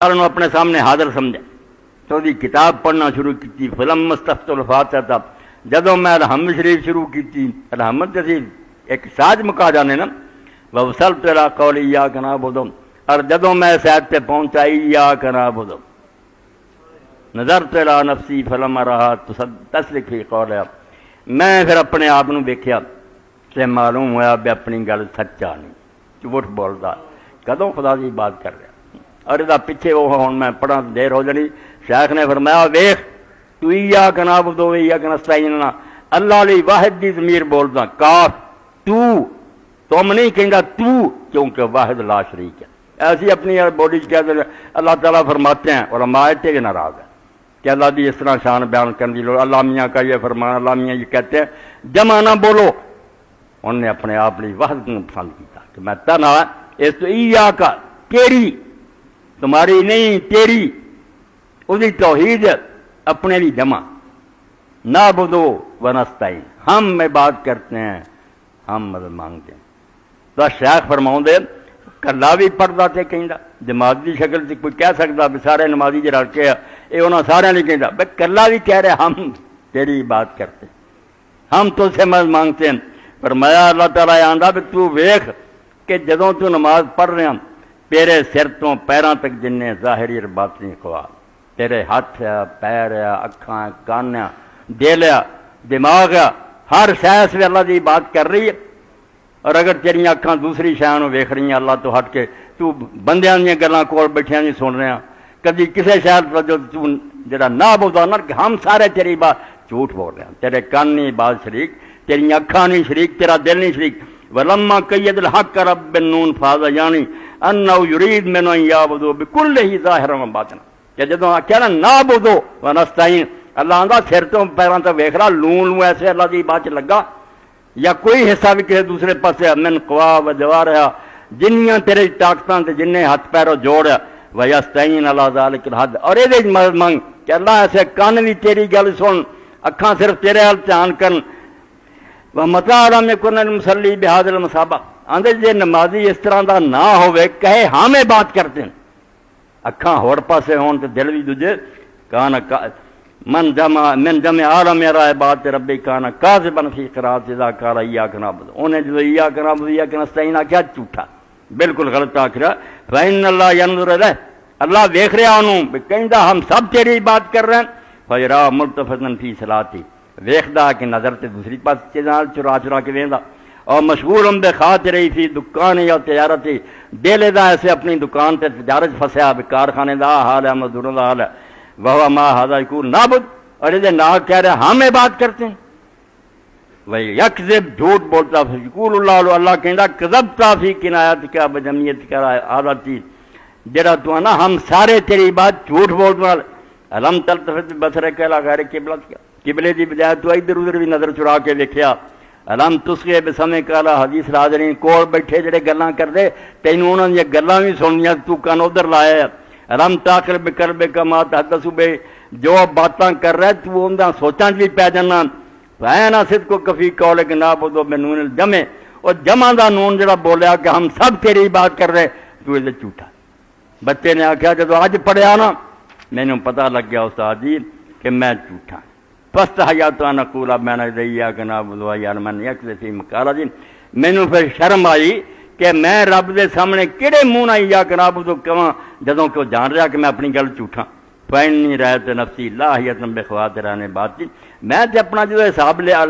ساروں اپنے سامنے حاضر سمجھا تو دی کتاب پڑھنا شروع کی فلم مستفت الفاتحہ تھا جدوں میں الحمد شریف شروع کی الحمد جیسی ایک ساج مکا جانے نا وصلت الى قول ایاک نعبد اور جدوں میں سید پہ پہنچا ایاک نعبد نظرت الى نفسی فلم رہا تسلک فی قولها میں پھر اپنے آپ نو دیکھیا تے معلوم ہوا بھی اپنی گل سچا نہیں جھوٹ بولدا کدوں خدا دی بات کر رہا اور ادا پیچھے وہ ہوں میں پڑھا دیر ہو جانی شیخ نے فرمایا ویخ تو ایاک نعبد و ایاک نستعین اللہ علی واحد دی ضمیر بولدا کاف تو تم نہیں کہنگا تو کیونکہ واحد لا شریک ہے ایسی اپنی بولی کہتے ہیں اللہ تعالیٰ فرماتے ہیں اور ہمایتے کے ناراض ہے کہ اللہ دی اس طرح شان بیان کرنے دی لوڑ اللہ میاں کا یہ فرمان اللہ میاں یہ کہتے ہیں جمع نہ بولو انہوں نے اپنے آپ لی وحد کو پسند کیتا کہ میں تنہا اس تو ایاک تیری تمہاری نہیں تیری اسی توحید اپنے لیے جمع نعبدو و نستعین ہم میں بات کرتے ہیں ہم مدد مانگتے ہیں تو شیخ فرماؤں دے کلا بھی پڑھتا تھے کہیں جماعت کی شکل سے کوئی کہہ سکتا بھی سارے نمازی جی رل کے یہ انہوں سارے نہیں کہتا بھائی کلا بھی کہہ رہے ہم تیری بات کرتے ہیں ہم تو سے مدد مانگتے ہیں فرمایا اللہ تعالیٰ آندا بھی تو ویخ کہ جدوں تو نماز پڑھ رہے ہیں تیرے سر تو پیراں تک جن ظاہری اور باطنی خواب تیرے ہاتھ ہے پیر ہے اکھاں کان ہے دل ہے دماغ ہے ہر شے سے اللہ دی بات کر رہی ہے اور اگر تیری اکھاں دوسری شے نوں ویکھ رہی ہیں اللہ تو ہٹ کے تو بندیاں دیاں گلاں کول بیٹھیاں نہیں سن رہا کبھی کسی شے جو تو جڑا نہ بولدا نا کہ ہم سارے تیری بات جھوٹ بول رہے ہیں تیرے کان نہیں بات شریک تیری اکھاں نہیں شریک تیرا دل نہیں شریک ولما قید الحق رب النون فاز یعنی انه یرید من ان یعبدوا بکلہ ظاہرا و باطنا کہ جدوں کہنا نعبدو و نستعین اللہ آندا سر تو پیراں تے ویکھ رہا لون ایسے اللہ دی بات لگا یا کوئی حصہ بھی کسی دوسرے پاسے من قوا و جوارحا جنیاں تیرے طاقتاں تے جننے ہاتھ پیروں جوڑ و یستعین علی ذلک الحد اور اے دے مدد مانگ کہ اللہ ایسے کان بھی تیری گل سن اکھاں صرف تیرے ال دھیان کرن وَمَتَا عَلَمْ يَكُنَّ الْمُصَلِّي بِهَذَا الْمَصَابَةِ آندے جے نمازی اس طرح دا نہ ہوئے کہے ہمیں بات کرتے ہیں اکھاں ہوڑ پاسے ہون تے دل بھی دوجے کان من جمع عالم رائے بات ربی کان کاذبا فی قرات اذا قال ایاک نعبد انہیں جو ایاک نعبد ایاک نستعین کیا جھوٹا بالکل غلط آکھرا فإن اللہ ينظر الیہ اللہ دیکھ رہا انہوں کہندا ہم سب تیری بات کر رہے ہیں فیرا ملتفتن فی صلاتی ویکھدا کہ نظر تے دوسری پاس چیزاں چرا کے ویندا اور مشغول ہم بے خاطر فی دکان یا تجارت دل دا ایسے اپنی دکان تے تجارت پھسیا بے کارخانے دا حال ہے مزدوروں دا حال ہے وہ ما ھذا یقول نعبد اور یہ نہ کہہ رہے ہم بات کرتے ہیں وہ یکذب جھوٹ بولتا یقول اللہ اللہ کہندا کذبتا فی کنایت کا بجمیت کا عادت جڑا تو نا ہم سارے تیری بات جھوٹ بولنے والے علم تلتفت بصرے کہلا غیر قبلت کیا قبلے دی بجائے تو ادھر ادھر بھی نظر چرا کے دیکھیا علم تسکے بسمے کالا حدیث حاضرین کول بیٹھے جڑے گلاں کردے تینوں انہاں دی گلاں بھی سننیاں تو کان ادھر لایا علم تاخر بقلب کما تحدث بے جو باتاں کر رہے تو اوندا سوچاں وچ پے جانا فینا صدق کو کفی قول کہ نعبد بنون الجمع اور جمع دا نون جڑا بولیا کہ ہم سب تیری بات کر رہے تو یہ جھوٹا بچے نے آکھیا جدو اج پڑھیا نا مینوں پتہ لگ گیا استاد جی کہ میں جھوٹا فاستحییت ان اقول میں نے ایاک نعبد و ایاک نستعین فی مقالہ جی مینوں پھر شرم آئی کہ میں رب دے سامنے کہڑے منہ نال ایاک نعبد کہاں جدوں کہ وہ جان رہا کہ میں اپنی گل جھوٹا فإنی رأیت نفسی لاہیۃ بخواطران باطن میں تے اپنا جدوں حساب لیا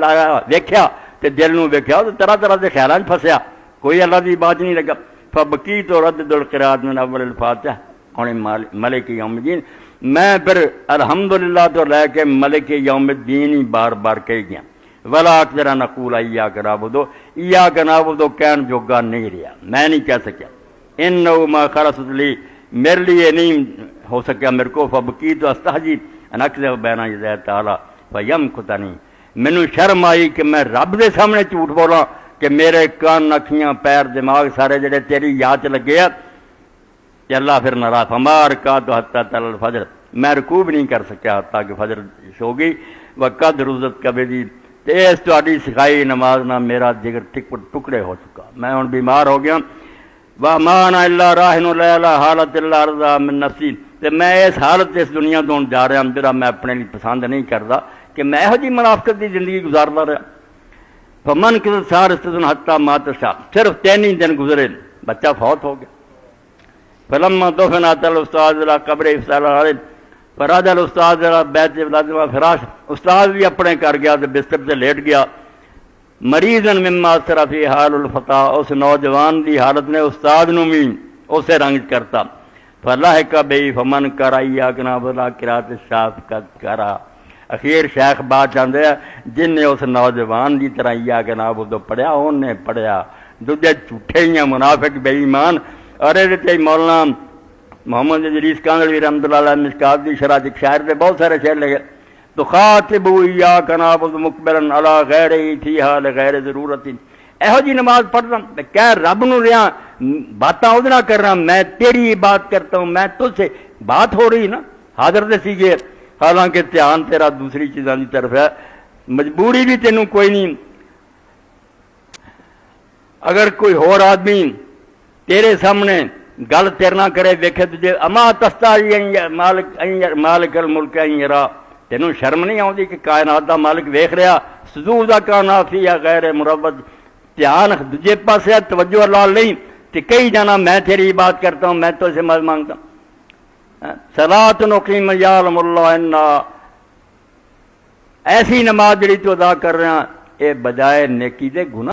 ویکھیا تے دل نوں ویکھیا تے طرح طرح دے خیالاں وچ پھسیا کوئی اللہ دی بات نہیں لگا فبکیت ردد القراءۃ من اول الفاتحہ ہن ملک یوم الدین میں پھر الحمدللہ تو لے کے ملک یوم الدین ہی بار بار کہہ گیا ولا اقدر ان اقول ایاک نعبد کہن جوگا نہیں رہا میں نہیں کہہ سکیا انه ما خلصت لی میرے لیے نہیں ہو سکیا میرے کو فبکیت استحجی ان اکذب بین یدی تعالی فیمقتنی مینوں شرم آئی کہ میں رب دے سامنے جھوٹ بولاں کہ میرے کان اکھیاں پیر دماغ سارے جڑے تیری یاد لگے ہیں کہ اللہ پھر ناراض ہمار کا تو حتیٰ تل الفجر میں رکوع بھی نہیں کر سکیا حتیٰ کہ فجر ہو گئی وقد رزت کبھی دی تیز تہاڈی سکھائی نماز نہ میرا جگر ٹکڑے ہو چکا میں ہن بیمار ہو گیا وَمَا أَنَا إِلَّا رَاحِنُ لَيْلَا حَالَتِ إِلَّا رَضَا مِن نَفْسِي تے میں اس حالت اس دنیا تو جا رہا ہوں جڑا میں اپنے لیے پسند نہیں کرتا کہ میں یہو جی منافقت کی زندگی گزارتا رہا. فمن کس سار استدن حتیٰ مات شاہ صرف 3 ہی دن گزرے بچہ فوت ہو گیا. فلما دفن آتا الاستاذ الى قبر افسال علیہ فراد الاستاذ الى بیت ولاد فراش استاد بھی اپنے کر گیا تو بستر سے لیٹ گیا. مریضن مما اثر فی حال الفتح اس نوجوان دی حالت نے استاد نو بھی اسے رنگ کرتا. فلاحق بی فمن کرا کنا بلا قرات الشاف قد کرا. اخیر شیخ بات چاہتے ہیں جن نے اس نوجوان کی طرح یا کہ ناب تو پڑھیا انہیں پڑھیا دوجے جھوٹے ہی منافق بے ایمان. اور یہ مولانا محمد ادریس کانگڑی رحمۃ اللہ علیہ مشکات دی شرح شاعر سے بہت سارے شعر لگے. تو خاطبو ایاک نعبد مقبلا علی غیر فیہا لغیر ضرورت. یہو جی نماز پڑھنا کہہ رب نو رہا باتاں وہ نہ کر رہا میں تیری بات کرتا ہوں میں تجھ سے بات ہو رہی نا حاضر دے سیگے حالانکہ دھیان تیرا دوسری چیزوں کی طرف ہے. مجبوری بھی تینوں کوئی نہیں. اگر کوئی اور آدمی تیرے سامنے گل تیرنا کرے ویکھے تجھے اما تستحی مالک الملک ان یرا تینوں شرم نہیں آتی کہ کائنات دا مالک ویکھ رہا سجود کانا فی غیر مروج دھیان دوجے پاسے توجہ لال نہیں کہ کئی جانا میں تیری بات کرتا ہوں میں تو سے مدد مانگتا ہوں. صلاۃ نقیم یعلم اللہ انا ایسی نماز جڑی تو ادا کر رہے ہیں اے بجائے نیکی دے گناہ